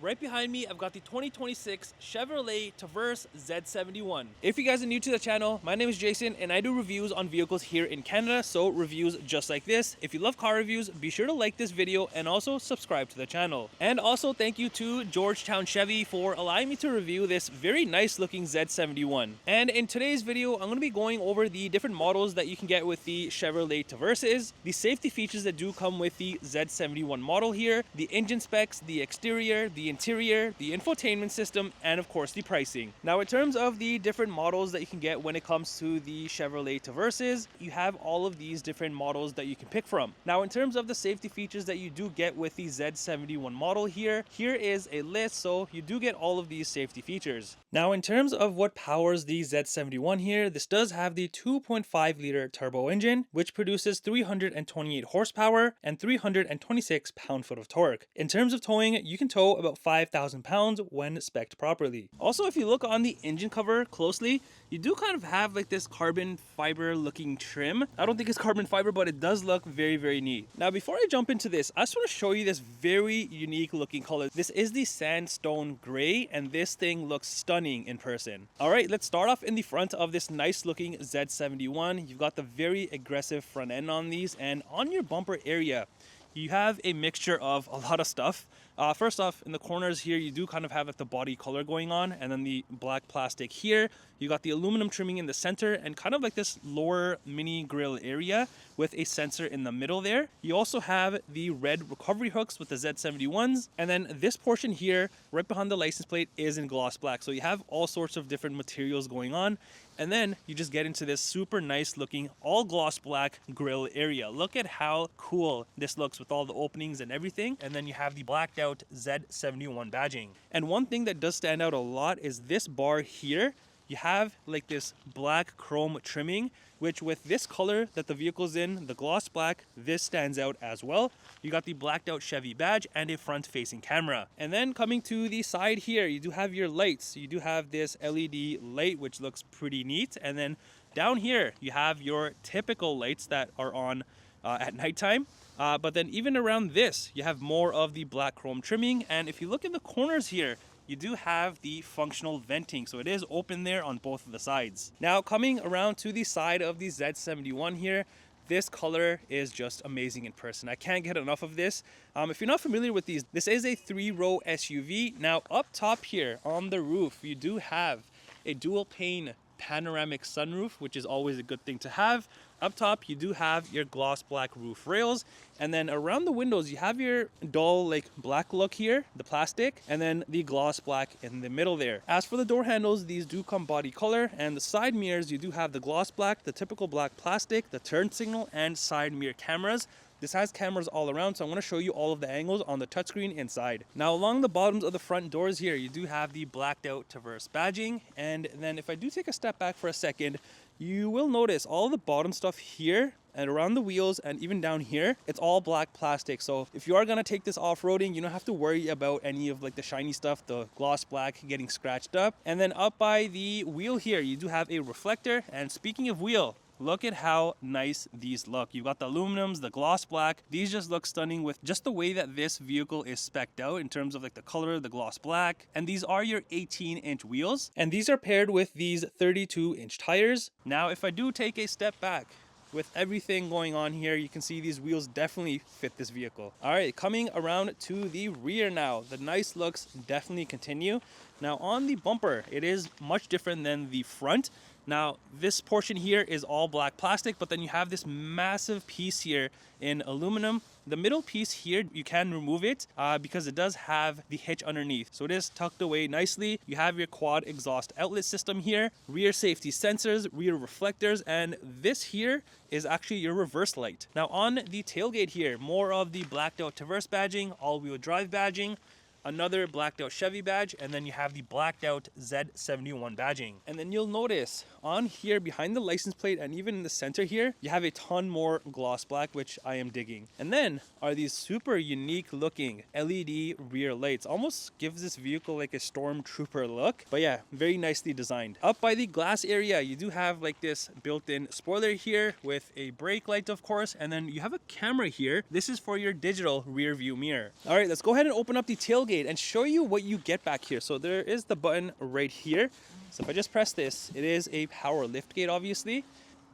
right behind me, I've got the 2026 Chevrolet Traverse Z71. If you guys are new to the channel, my name is Jason and I do reviews on vehicles here in Canada, so reviews just like this. If you love car reviews, be sure to like this video and also subscribe to the channel. And also thank you to Georgetown Chevy for allowing me to review this very nice looking Z71. And in today's video, I'm going to be going over the different models that you can get with the Chevrolet Traverses, the safety features that do come with the Z71 model here, the engine specs, the exterior, the interior, the infotainment system, and of course the pricing. Now in terms of the different models that you can get when it comes to the Chevrolet Traverses, you have all of these different models that you can pick from. Now in terms of the safety features that you do get with the Z71 model here is a list, so you do get all of these safety features. Now in terms of what powers the Z71 here, this does have the 2.5 liter turbo engine, which produces 328 horsepower and 326 pound-foot of torque. In terms of towing, you can tow about 5,000 pounds when spec'd properly. Also, if you look on the engine cover closely, you do kind of have like this carbon fiber looking trim. I don't think it's carbon fiber, but it does look very, very neat. Now, before I jump into this, I just want to show you this very unique looking color. This is the sandstone gray, and this thing looks stunning in person. All right, let's start off in the front of this nice looking Z71. You've got the very aggressive front end on these, and on your bumper area, you have a mixture of a lot of stuff. First off, in the corners here, you do kind of have like the body color going on, and then the black plastic here. You got the aluminum trimming in the center and kind of like this lower mini grille area with a sensor in the middle there. You also have the red recovery hooks with the Z71s, and then this portion here right behind the license plate is in gloss black. So you have all sorts of different materials going on, and then you just get into this super nice looking all gloss black grille area. Look at how cool this looks with all the openings and everything. And then you have the blacked out Z71 badging. And one thing that does stand out a lot is this bar here. You have like this black chrome trimming, which with this color that the vehicle's in, the gloss black, this stands out as well. You got the blacked out Chevy badge and a front facing camera. And then coming to the side here, you do have your lights. You do have this LED light, which looks pretty neat. And then down here, you have your typical lights that are on at nighttime. But then even around this, you have more of the black chrome trimming. And if you look in the corners here, you do have the functional venting, so it is open there on both of the sides. Now coming around to the side of the Z71 here, this color is just amazing in person. I can't get enough of this. If you're not familiar with these, this is a 3-row SUV. Now up top here on the roof, you do have a dual pane panoramic sunroof, which is always a good thing to have. Up top, you do have your gloss black roof rails, and then around the windows, you have your dull like black look here, the plastic, and then the gloss black in the middle there. As for the door handles, these do come body color, and the side mirrors, you do have the gloss black, the typical black plastic, the turn signal, and side mirror cameras. This has cameras all around, so I'm going to show you all of the angles on the touchscreen inside. Now along the bottoms of the front doors here, you do have the blacked out Traverse badging, and then if I do take a step back for a second, you will notice all the bottom stuff here and around the wheels and even down here, it's all black plastic. So if you are going to take this off-roading, you don't have to worry about any of like the shiny stuff, the gloss black getting scratched up. And then up by the wheel here, you do have a reflector. And speaking of wheel, look at how nice these look. You've got the aluminums, the gloss black. These just look stunning with just the way that this vehicle is spec'd out in terms of like the color, the gloss black. And these are your 18-inch wheels. And these are paired with these 32-inch tires. Now, if I do take a step back, with everything going on here, you can see these wheels definitely fit this vehicle. All right, coming around to the rear now, the nice looks definitely continue. Now on the bumper, it is much different than the front. Now this portion here is all black plastic, but then you have this massive piece here in aluminum. The middle piece here, you can remove it because it does have the hitch underneath. So it is tucked away nicely. You have your quad exhaust outlet system here, rear safety sensors, rear reflectors, and this here is actually your reverse light. Now on the tailgate here, more of the blacked out Traverse badging, all-wheel drive badging, another blacked out Chevy badge, and then you have the blacked out Z71 badging. And then you'll notice on here behind the license plate and even in the center here, you have a ton more gloss black, which I am digging. And then are these super unique looking LED rear lights. Almost gives this vehicle like a stormtrooper look, but yeah, very nicely designed. Up by the glass area, you do have like this built-in spoiler here with a brake light, of course, and then you have a camera here. This is for your digital rear view mirror. All right, let's go ahead and open up the tailgate tailgate and show you what you get back here. So there is the button right here. So if I just press this, it is a power lift gate, obviously.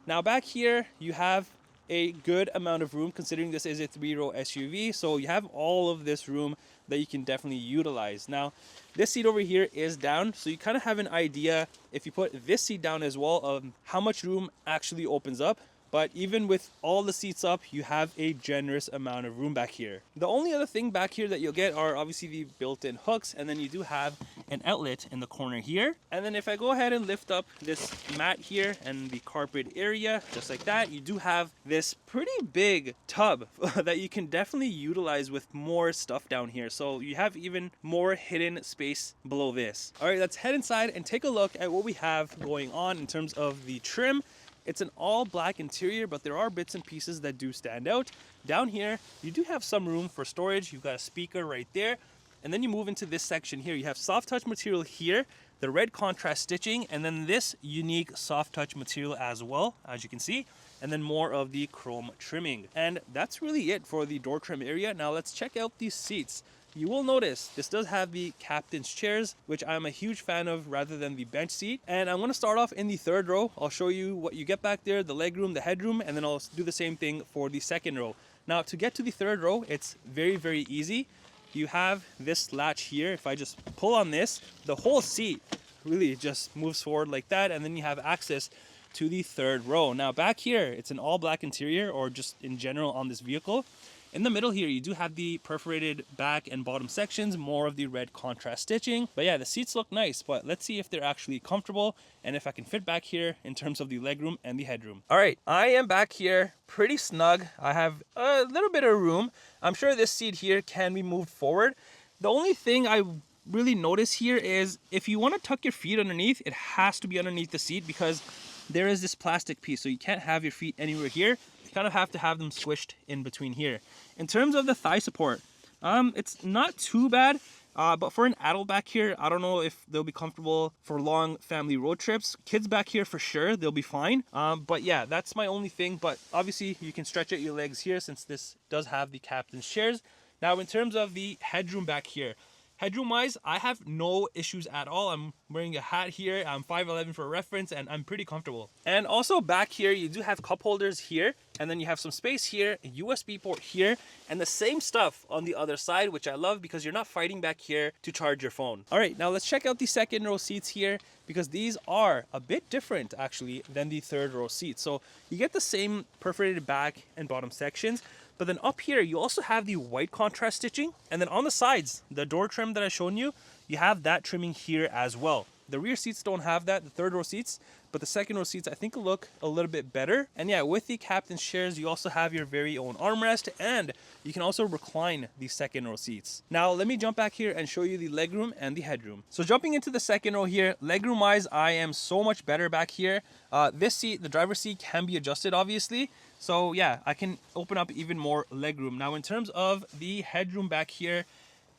Now back here, you have a good amount of room considering this is a 3-row SUV. So you have all of this room that you can definitely utilize. Now, this seat over here is down, so you kind of have an idea if you put this seat down as well of how much room actually opens up. But even with all the seats up, you have a generous amount of room back here. The only other thing back here that you'll get are obviously the built-in hooks, and then you do have an outlet in the corner here. And then if I go ahead and lift up this mat here and the carpet area, just like that, you do have this pretty big tub that you can definitely utilize with more stuff down here. So you have even more hidden space below this. All right, let's head inside and take a look at what we have going on in terms of the trim. It's an all black interior, but there are bits and pieces that do stand out. Down here, you do have some room for storage. You've got a speaker right there. And then you move into this section here. You have soft touch material here, the red contrast stitching, and then this unique soft touch material as well, as you can see. And then more of the chrome trimming. And that's really it for the door trim area. Now let's check out these seats. You will notice this does have the captain's chairs, which I'm a huge fan of rather than the bench seat. And I'm going to start off in the third row. I'll show you what you get back there, the legroom, the headroom, and then I'll do the same thing for the second row. Now to get to the third row, it's very, very easy. You have this latch here. If I just pull on this, the whole seat really just moves forward like that. And then you have access to the third row. Now back here, it's an all black interior, or just in general on this vehicle. In the middle here, you do have the perforated back and bottom sections, more of the red contrast stitching. But yeah, the seats look nice, but let's see if they're actually comfortable and if I can fit back here in terms of the legroom and the headroom. All right, I am back here pretty snug. I have a little bit of room. I'm sure this seat here can be moved forward. The only thing I really notice here is if you want to tuck your feet underneath, it has to be underneath the seat because there is this plastic piece, so you can't have your feet anywhere here. You kind of have to have them squished in between here. In terms of the thigh support, it's not too bad, but for an adult back here, I don't know if they'll be comfortable for long family road trips. Kids back here for sure, they'll be fine. But yeah, that's my only thing. But obviously you can stretch out your legs here since this does have the captain's chairs. Now in terms of the headroom back here, headroom wise, I have no issues at all. I'm wearing a hat here. I'm 5'11" for reference, and I'm pretty comfortable. And also back here, you do have cup holders here, and then you have some space here, a USB port here, and the same stuff on the other side, which I love because you're not fighting back here to charge your phone. All right, now let's check out the second row seats here because these are a bit different actually than the third row seats. So you get the same perforated back and bottom sections, but then up here, you also have the white contrast stitching. And then on the sides, the door trim that I've shown you, you have that trimming here as well. The rear seats don't have that, the third row seats, but the second row seats I think look a little bit better. And yeah, with the captain's chairs, you also have your very own armrest, and you can also recline the second row seats. Now, let me jump back here and show you the legroom and the headroom. So jumping into the second row here, legroom wise, I am so much better back here. This seat, the driver's seat, can be adjusted obviously. So yeah, I can open up even more legroom. Now in terms of the headroom back here,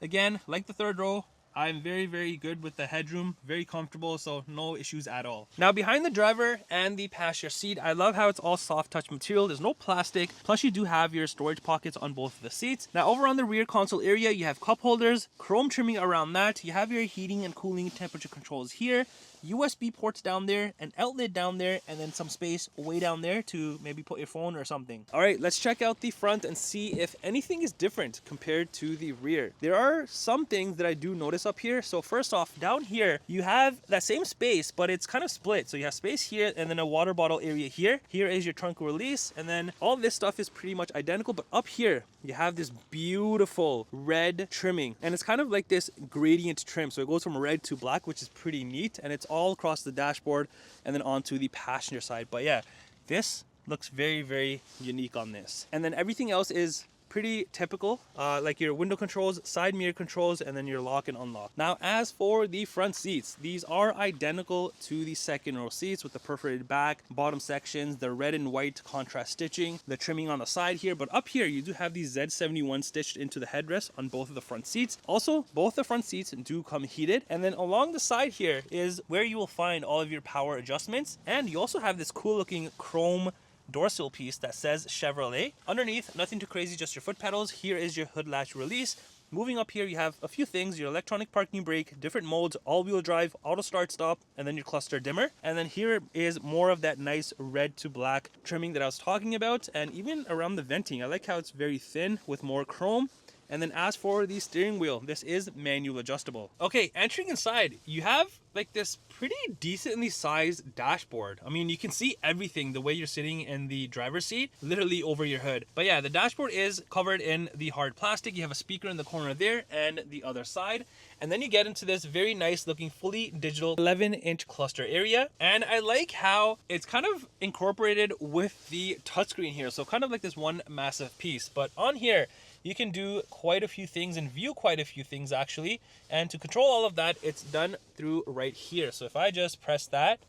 again, like the third row, I'm very, very good with the headroom, very comfortable, so no issues at all. Now behind the driver and the passenger seat, I love how it's all soft touch material. There's no plastic, plus you do have your storage pockets on both of the seats. Now over on the rear console area, you have cup holders, chrome trimming around that. You have your heating and cooling temperature controls here. USB ports down there, an outlet down there, and then some space way down there to maybe put your phone or something. All right, let's check out the front and see if anything is different compared to the rear. There are some things that I do notice up here. So first off, down here, you have that same space, but it's kind of split. So you have space here and then a water bottle area here. Here is your trunk release, and then all this stuff is pretty much identical, but up here, you have this beautiful red trimming, and it's kind of like this gradient trim. So it goes from red to black, which is pretty neat, and it's all across the dashboard and then onto the passenger side. But yeah, this looks very, very unique on this. And then everything else is pretty typical, like your window controls, side mirror controls, and then your lock and unlock. Now, as for the front seats, these are identical to the second row seats with the perforated back, bottom sections, the red and white contrast stitching, the trimming on the side here. But up here, you do have the Z71 stitched into the headrest on both of the front seats. Also, both the front seats do come heated. And then along the side here is where you will find all of your power adjustments. And you also have this cool looking chrome dorsal piece that says Chevrolet. Underneath, nothing too crazy, just your foot pedals. Here is your hood latch release. Moving up here, you have a few things: your electronic parking brake, different modes, all-wheel drive, auto start stop, and then your cluster dimmer. And then here is more of that nice red to black trimming that I was talking about. And even around the venting, I like how it's very thin with more chrome. And then as for the steering wheel, this is manual adjustable. Okay, entering inside, you have like this pretty decently sized dashboard. I mean, you can see everything the way you're sitting in the driver's seat, literally over your hood. But yeah, the dashboard is covered in the hard plastic. You have a speaker in the corner there and the other side. And then you get into this very nice looking fully digital 11-inch cluster area. And I like how it's kind of incorporated with the touchscreen here. So kind of like this one massive piece. But on here, you can do quite a few things and view quite a few things actually. And to control all of that, it's done through right here. So if I just press that,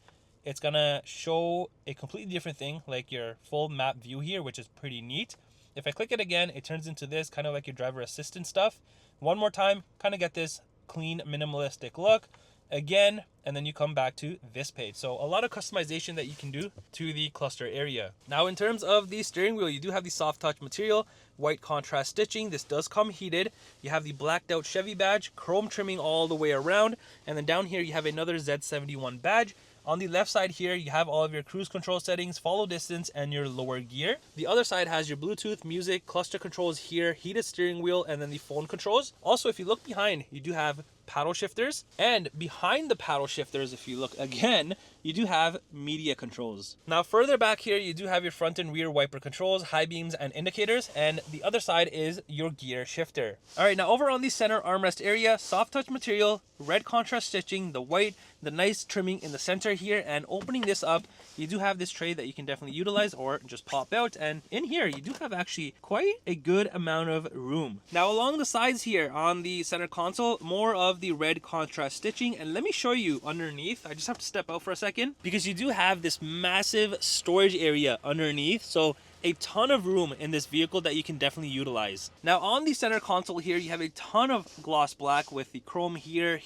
it's gonna show a completely different thing, like your full map view here, which is pretty neat. If I click it again, it turns into this kind of like your driver assistant stuff. One more time, kind of get this clean, minimalistic look. Again, and then you come back to this page. So a lot of customization that you can do to the cluster area. Now in terms of the steering wheel, you do have the soft touch material, white contrast stitching. This does come heated. You have the blacked out Chevy badge, chrome trimming all the way around. And then down here you have another Z71 badge. On the left side here, you have all of your cruise control settings, follow distance, and your lower gear. The other side has your Bluetooth, music, cluster controls here, heated steering wheel, and then the phone controls. Also, if you look behind, you do have paddle shifters, and behind the paddle shifters, if you look again, you do have media controls. Now further back here, you do have your front and rear wiper controls, high beams and indicators, and the other side is your gear shifter. All right, now over on the center armrest area, soft touch material, red contrast stitching, the white, the nice trimming in the center here, and opening this up, you do have this tray that you can definitely utilize or just pop out, and in here you do have actually quite a good amount of room. Now along the sides here on the center console, more of the red contrast stitching, and let me show you underneath. I just have to step out for a second because you do have this massive storage area underneath, so a ton of room in this vehicle that you can definitely utilize. Now on the center console here, you have a ton of gloss black with the chrome here,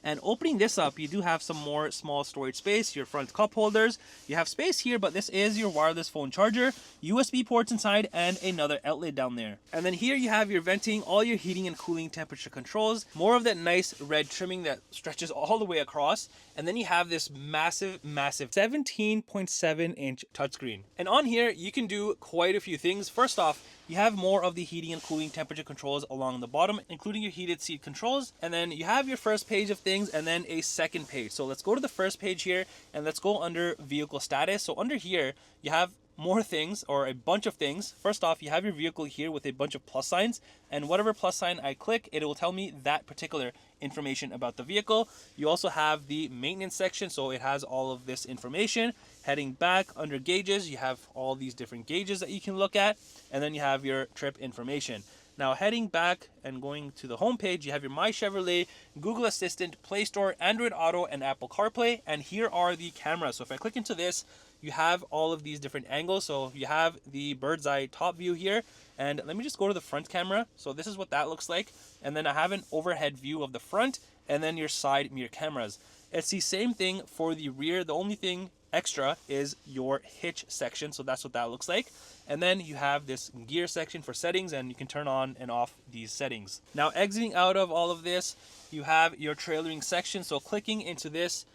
and opening this up, you do have some more small storage space, your front cup holders. You have space here, but this is your wireless phone charger, USB ports inside, and another outlet down there. And then here you have your venting, all your heating and cooling temperature controls, more of that nice red trimming that stretches all the way across. And then you have this massive 17.7-inch touchscreen. And on here, you can do quite a few things. First off, you have more of the heating and cooling temperature controls along the bottom, including your heated seat controls. And then you have your first page of things and then a second page. So let's go to the first page here and let's go under vehicle status. So under here, you have more things, or a bunch of things. First off, you have your vehicle here with a bunch of plus signs, and whatever plus sign I click, it will tell me that particular information about the vehicle. You also have the maintenance section, so it has all of this information. Heading back under gauges, you have all these different gauges that you can look at, and then you have your trip information. Now heading back and going to the home page, you have your My Chevrolet, Google Assistant, Play Store, Android Auto, and Apple CarPlay, and here are the cameras. So if I click into this, you have all of these different angles. So you have the bird's eye top view here, and let me just go to the front camera. So this is what that looks like, and then I have an overhead view of the front, and then your side mirror cameras. It's the same thing for the rear. The only thing extra is your hitch section, so that's what that looks like. And then you have this gear section for settings, and you can turn on and off these settings. Now exiting out of all of this, you have your trailering section. So clicking into this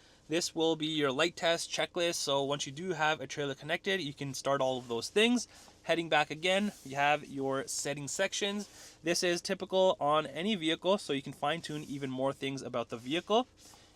will be your light test checklist. So once you do have a trailer connected, you can start all of those things. Heading back again, you have your settings sections. This is typical on any vehicle, so you can fine tune even more things about the vehicle.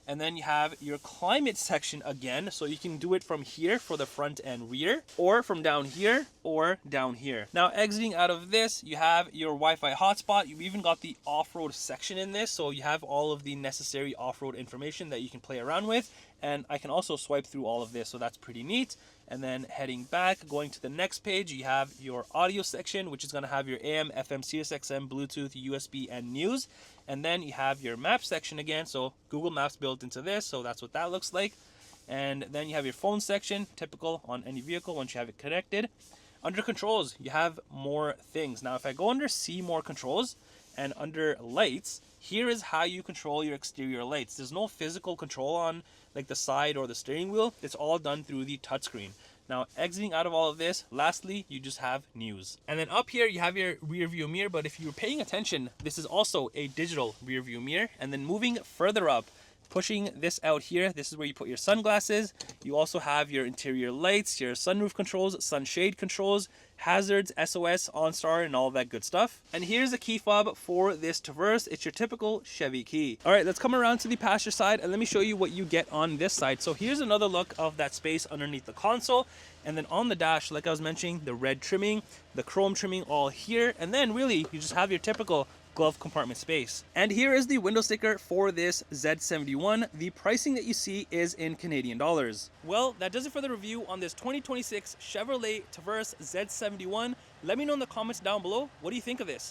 And then you have your climate section again, so you can do it from here for the front and rear, or from down here or down here. Now exiting out of this, you have your Wi-Fi hotspot. You've even got the off-road section in this, so you have all of the necessary off-road information that you can play around with. And I can also swipe through all of this, so that's pretty neat. And then heading back, going to the next page, you have your audio section, which is going to have your AM, FM, SiriusXM, Bluetooth, USB, and news. And then you have your map section again, so Google Maps built into this, so that's what that looks like. And then you have your phone section, typical on any vehicle once you have it connected. Under controls, you have more things. Now if I go under see more controls, and under lights, here is how you control your exterior lights. There's no physical control on like the side or the steering wheel. It's all done through the touchscreen. Now, exiting out of all of this, lastly, you just have news. And then up here, you have your rear view mirror, but if you're paying attention, this is also a digital rear view mirror. And then moving further up, pushing this out here, this is where you put your sunglasses. You also have your interior lights, your sunroof controls, sunshade controls, hazards, SOS, OnStar, and all that good stuff. And here's the key fob for this Traverse. It's your typical Chevy key. All right, let's come around to the passenger side and let me show you what you get on this side. So here's another look of that space underneath the console. And then on the dash, like I was mentioning, the red trimming, the chrome trimming all here. And then really, you just have your typical glove compartment space. And here is the window sticker for this Z71. The pricing that you see is in Canadian dollars. Well, that does it for the review on this 2026 Chevrolet Traverse Z71. Let me know in the comments down below, what do you think of this?